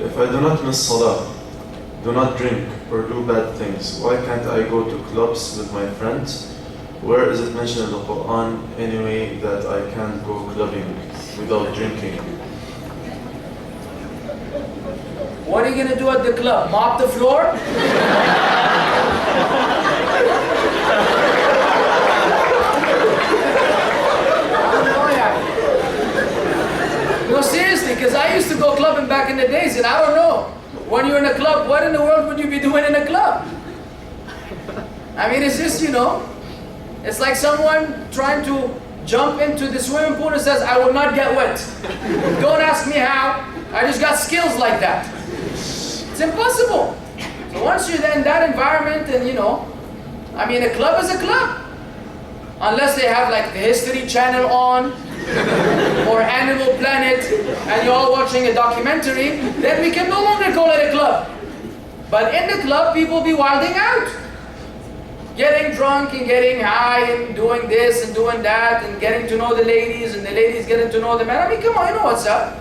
if I do not miss salah, do not drink or do bad things, why can't I go to clubs with my friends? Where is it mentioned in the Quran anyway that I can't go clubbing without drinking? What are you going to do at the club? Mop the floor? No, seriously, because I used to go clubbing back in the days, and I don't know. When you're in a club, what in the world would you be doing in a club? I mean, it's just, it's like someone trying to jump into the swimming pool and says, I will not get wet. Don't ask me how. I just got skills like that. It's impossible. So once you're in that environment, and I mean, a club is a club. Unless they have like the History Channel on, or Animal Planet, and you're all watching a documentary, then we can no longer call it a club. But in the club, people be wilding out. Getting drunk and getting high and doing this and doing that and getting to know the ladies and the ladies getting to know the men. I mean, come on, you know what's up.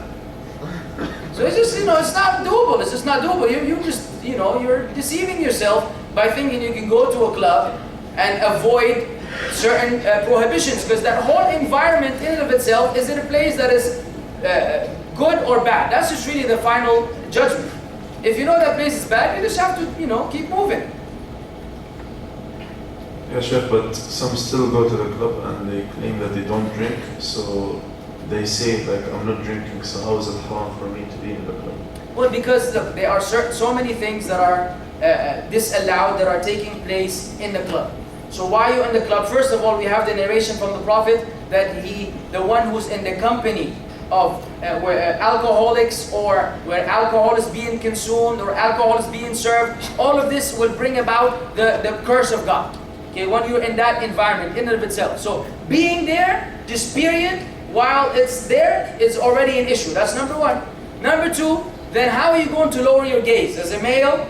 So it's just, it's not doable. It's just not doable. You just, you're deceiving yourself by thinking you can go to a club and avoid certain prohibitions, because that whole environment in and of itself, is it a place that is good or bad? That's just really the final judgment. If you know that place is bad, you just have to, keep moving. Yeah, Sheikh, but some still go to the club and they claim that they don't drink, so they say like, I'm not drinking, so how is it haram for me to be in the club? Well, because look, there are so many things that are disallowed that are taking place in the club. So why are you in the club? First of all, we have the narration from the Prophet that the one who's in the company of where alcoholics, or where alcohol is being consumed, or alcohol is being served, all of this will bring about the curse of God. Okay, when you're in that environment in and of itself. So being there, just period, while it's there, is already an issue. That's number one. Number two, then how are you going to lower your gaze? As a male,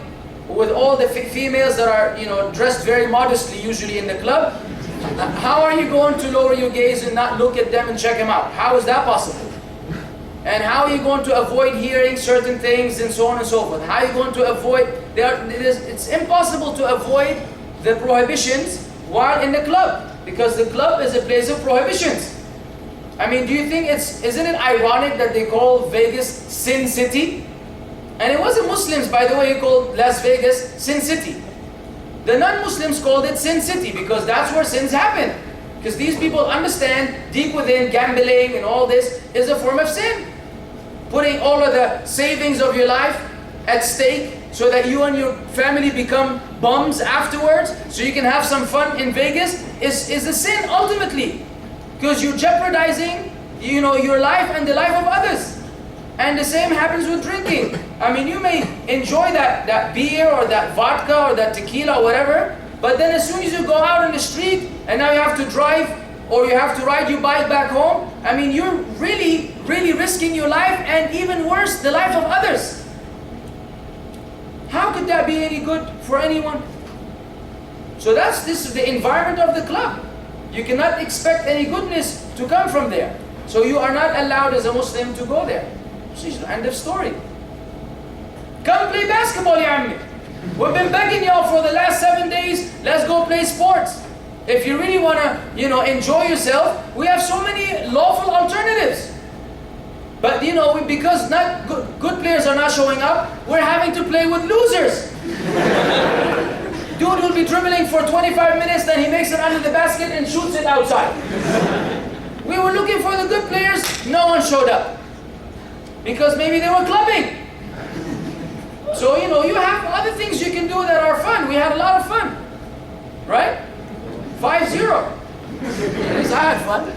with all the females that are, dressed very modestly, usually in the club, how are you going to lower your gaze and not look at them and check them out? How is that possible? And how are you going to avoid hearing certain things and so on and so forth? How are you going to avoid, it's impossible to avoid the prohibitions while in the club, because the club is a place of prohibitions. I mean, do you think isn't it ironic that they call Vegas Sin City? And it wasn't Muslims, by the way, who called Las Vegas Sin City. The non-Muslims called it Sin City because that's where sins happen. Because these people understand deep within gambling and all this is a form of sin. Putting all of the savings of your life at stake so that you and your family become bums afterwards, so you can have some fun in Vegas, is a sin ultimately. Because you're jeopardizing, your life and the life of others. And the same happens with drinking. I mean, you may enjoy that beer or that vodka or that tequila or whatever, but then as soon as you go out on the street and now you have to drive or you have to ride your bike back home, I mean, you're really, really risking your life and even worse, the life of others. How could that be any good for anyone? So this is the environment of the club. You cannot expect any goodness to come from there. So you are not allowed as a Muslim to go there. End of story. Come play basketball, ya ammi. We've been begging y'all for the last 7 days, let's go play sports. If you really want to, enjoy yourself, we have so many lawful alternatives. But, because not good players are not showing up, we're having to play with losers. Dude will be dribbling for 25 minutes, then he makes it under the basket and shoots it outside. We were looking for the good players, no one showed up. Because maybe they were clubbing. So, you have other things you can do that are fun. We had a lot of fun. Right? 5-0. At least I had fun.